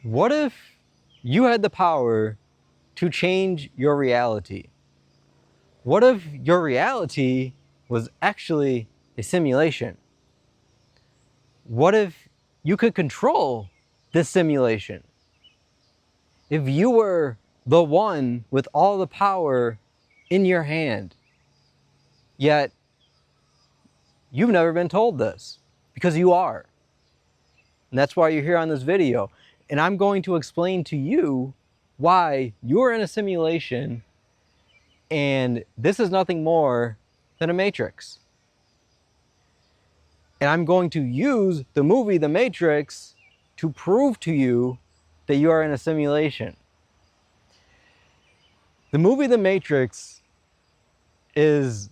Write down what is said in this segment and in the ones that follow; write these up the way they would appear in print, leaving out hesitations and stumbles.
What if you had the power to change your reality? What if your reality was actually a simulation? What if you could control this simulation? If you were the one with all the power in your hand, yet you've never been told this, because you are. And that's why you're here on this video. And I'm going to explain to you why you're in a simulation and this is nothing more than a matrix. And I'm going to use the movie The Matrix to prove to you that you are in a simulation. The movie The Matrix is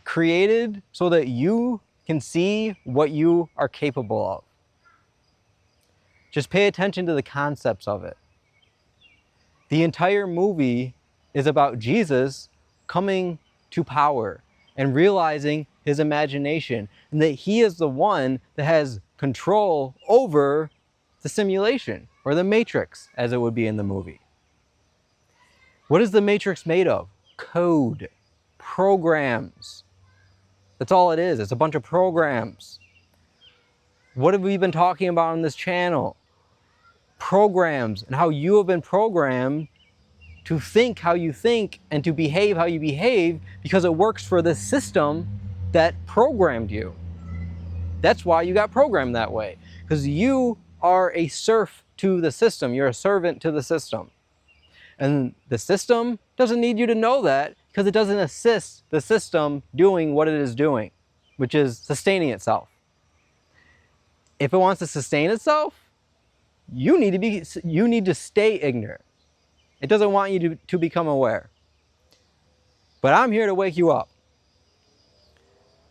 created so that you can see what you are capable of. Just pay attention to the concepts of it. The entire movie is about Jesus coming to power and realizing his imagination, and that he is the one that has control over the simulation, or the matrix, as it would be in the movie. What is the matrix made of? Code, programs. That's all it is. It's a bunch of programs. What have we been talking about on this channel? Programs, and how you have been programmed to think how you think and to behave how you behave because it works for the system that programmed you. That's why you got programmed that way, because you are a serf to the system. You're a servant to the system. And the system doesn't need you to know that, because it doesn't assist the system doing what it is doing, which is sustaining itself. If it wants to sustain itself, you need to stay ignorant. It doesn't want you to become aware. But I'm here to wake you up.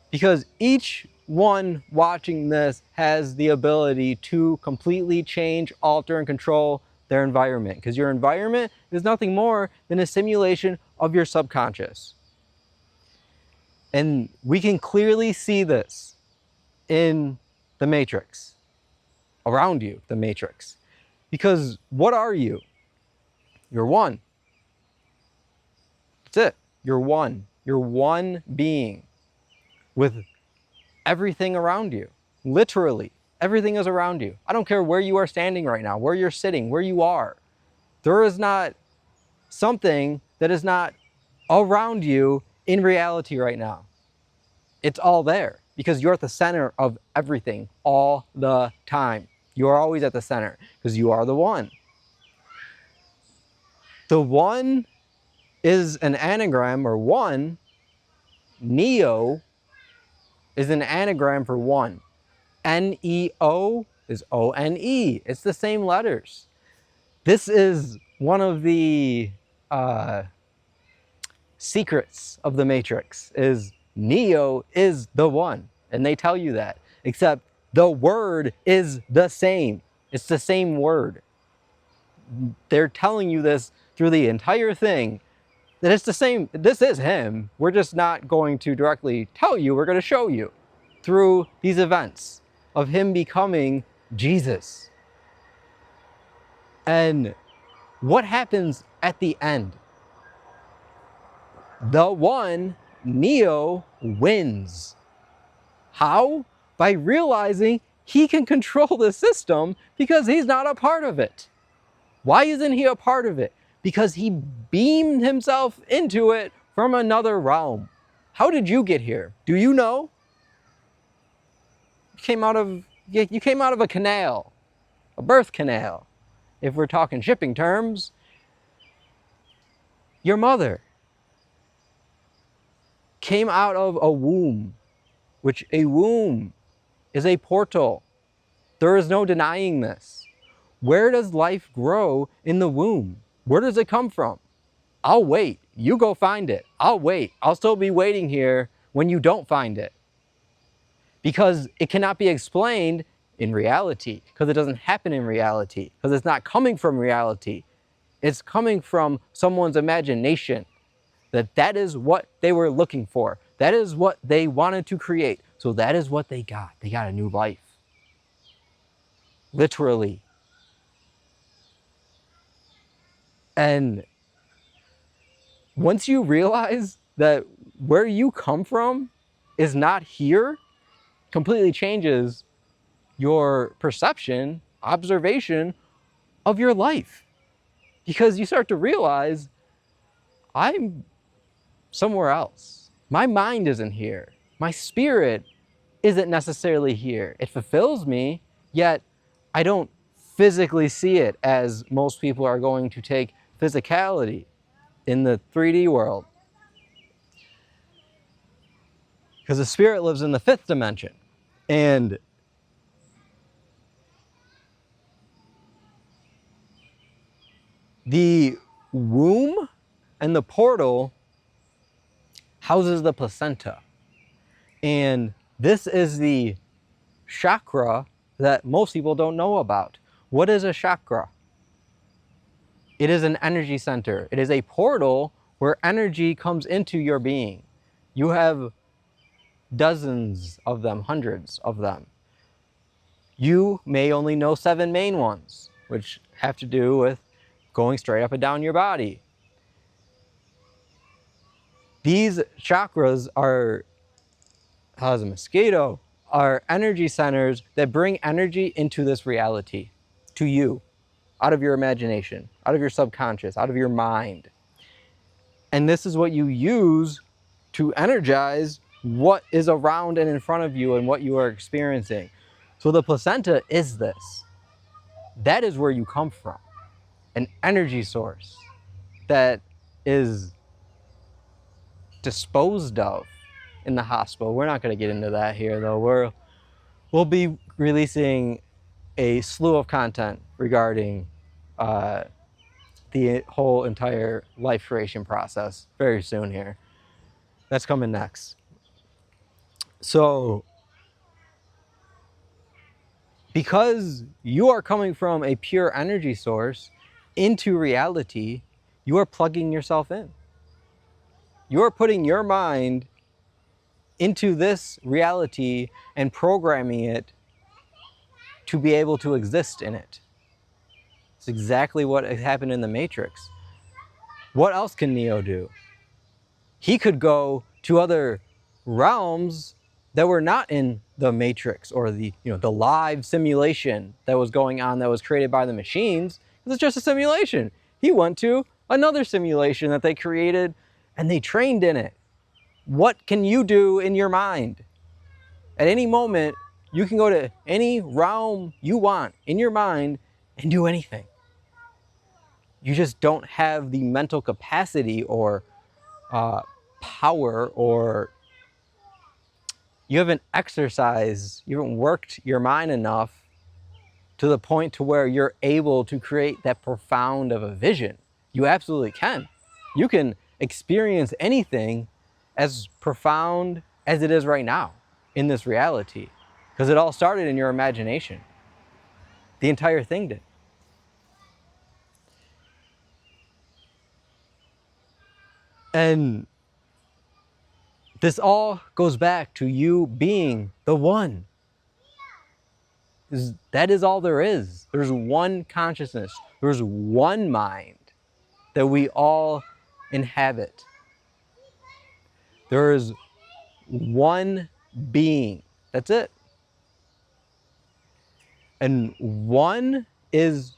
Because each one watching this has the ability to completely change, alter, and control their environment. Because your environment is nothing more than a simulation of your subconscious. And we can clearly see this in the Matrix. Around you, the Matrix. Because what are you? You're one. That's it. You're one. You're one being with everything around you. Literally, everything is around you. I don't care where you are standing right now, where you're sitting, where you are. There is not something that is not around you in reality right now. It's all there because you're at the center of everything all the time. You are always at the center because you are the one. The one is an anagram, or one. Neo is an anagram for one. N-E-O is O-N-E. It's the same letters. This is one of the secrets of the Matrix, is Neo is the one. And they tell you that. Except the word is the same. It's the same word. They're telling you this through the entire thing, that it's the same. This is him. We're just not going to directly tell you. We're going to show you through these events of him becoming Jesus. And what happens at the end? The one, Neo, wins. How? By realizing he can control the system because he's not a part of it. Why isn't he a part of it? Because he beamed himself into it from another realm. How did you get here? Do you know? You came out of a canal, a birth canal. If we're talking shipping terms, your mother came out of a womb, which a womb is a portal. There is no denying this. Where does life grow in the womb? Where does it come from? I'll wait. You go find it. I'll wait. I'll still be waiting here when you don't find it. Because it cannot be explained in reality. Because it doesn't happen in reality. Because it's not coming from reality. It's coming from someone's imagination. That is what they were looking for. That is what they wanted to create. So that is what they got. They got a new life. literally. And once you realize that where you come from is not here, completely changes your perception, observation of your life. Because you start to realize, I'm somewhere else. My mind isn't here. My spirit isn't necessarily here. It fulfills me, yet I don't physically see it as most people are going to take physicality in the 3D world. Because the spirit lives in the 5th dimension. And the womb and the portal houses the placenta. And this is the chakra that most people don't know about. What is a chakra? It is an energy center. It is a portal where energy comes into your being. You have dozens of them, hundreds of them. You may only know 7 main ones, which have to do with going straight up and down your body. These chakras are, how's a mosquito, are energy centers that bring energy into this reality, to you, out of your imagination, out of your subconscious, out of your mind. And this is what you use to energize what is around and in front of you and what you are experiencing. So the placenta is this. That is where you come from. An energy source that is disposed of in the hospital. We're not going to get into that here, though. We'll be releasing a slew of content regarding the whole entire life creation process very soon here. That's coming next. So, because you are coming from a pure energy source into reality, you are plugging yourself in. You are putting your mind into this reality and programming it to be able to exist in it. It's exactly what happened in the Matrix. What else can Neo do? He could go to other realms that were not in the Matrix or the live simulation that was going on that was created by the machines. It was just a simulation. He went to another simulation that they created and they trained in it. What can you do in your mind? At any moment, you can go to any realm you want in your mind and do anything. You just don't have the mental capacity or power, or you haven't exercised, you haven't worked your mind enough to the point to where you're able to create that profound of a vision. You absolutely can. You can experience anything as profound as it is right now in this reality, because it all started in your imagination. The entire thing did. And this all goes back to you being the one. That is all there is. There's one consciousness. There's one mind that we all inhabit. There is one being. That's it. And one is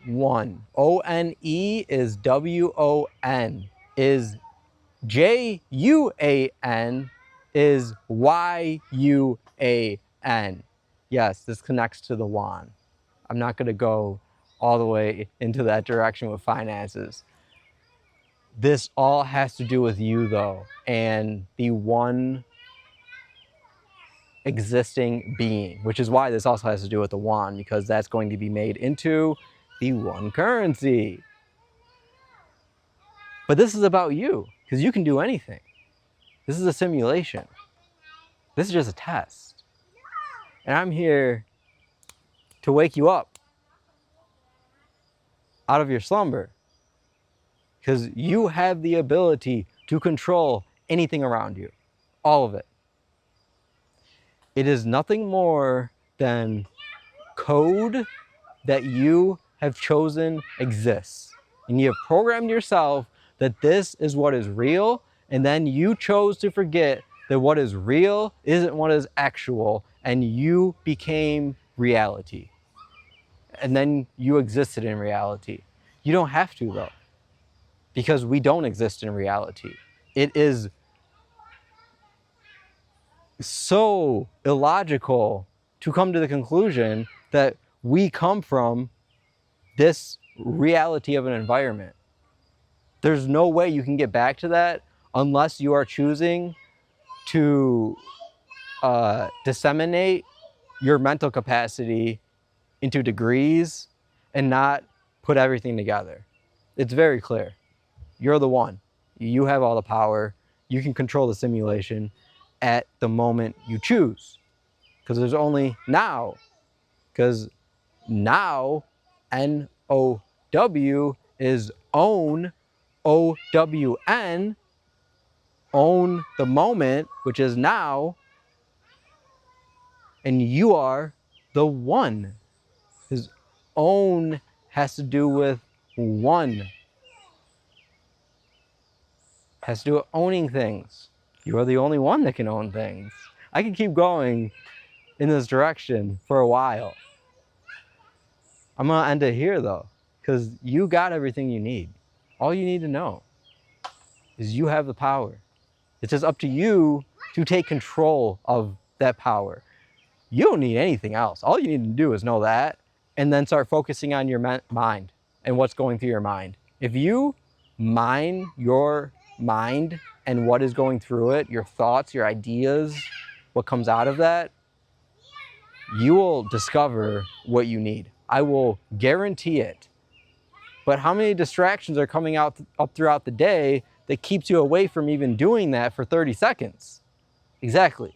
one. O-N-E is W-O-N. Is J-U-A-N is Y-U-A-N. Yes, this connects to the Wan. I'm not going to go all the way into that direction with finances. This all has to do with you, though, and the one existing being, which is why this also has to do with the Wan, because that's going to be made into the one currency. But this is about you, because you can do anything. This is a simulation. This is just a test. And I'm here to wake you up out of your slumber, because you have the ability to control anything around you, all of it. It is nothing more than code that you have chosen exists. And you have programmed yourself that this is what is real, and then you chose to forget that what is real isn't what is actual, and you became reality. And then you existed in reality. You don't have to, though, because we don't exist in reality. It is so illogical to come to the conclusion that we come from this reality of an environment. There's no way you can get back to that unless you are choosing to disseminate your mental capacity into degrees and not put everything together. It's very clear. You're the one. You have all the power. You can control the simulation at the moment you choose. Because there's only now. Because now, N-O-W, is own, O-W-N, own the moment, which is now, and you are the one. His own has to do with one. Has to do with owning things. You are the only one that can own things. I can keep going in this direction for a while. I'm gonna end it here though, because you got everything you need. All you need to know is you have the power. It's just up to you to take control of that power. You don't need anything else. All you need to do is know that, and then start focusing on your mind and what's going through your mind. If you mine your mind and what is going through it, your thoughts, your ideas, what comes out of that, you will discover what you need. I will guarantee it. But how many distractions are coming up throughout the day that keeps you away from even doing that for 30 seconds? Exactly.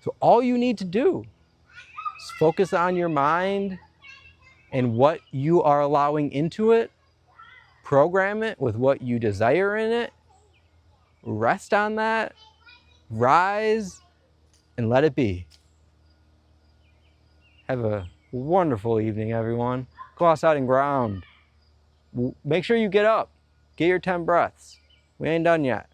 So all you need to do is focus on your mind and what you are allowing into it, program it with what you desire in it, rest on that, rise, and let it be. Have a wonderful evening, everyone. Go outside and ground. Make sure you get up. Get your 10 breaths. We ain't done yet.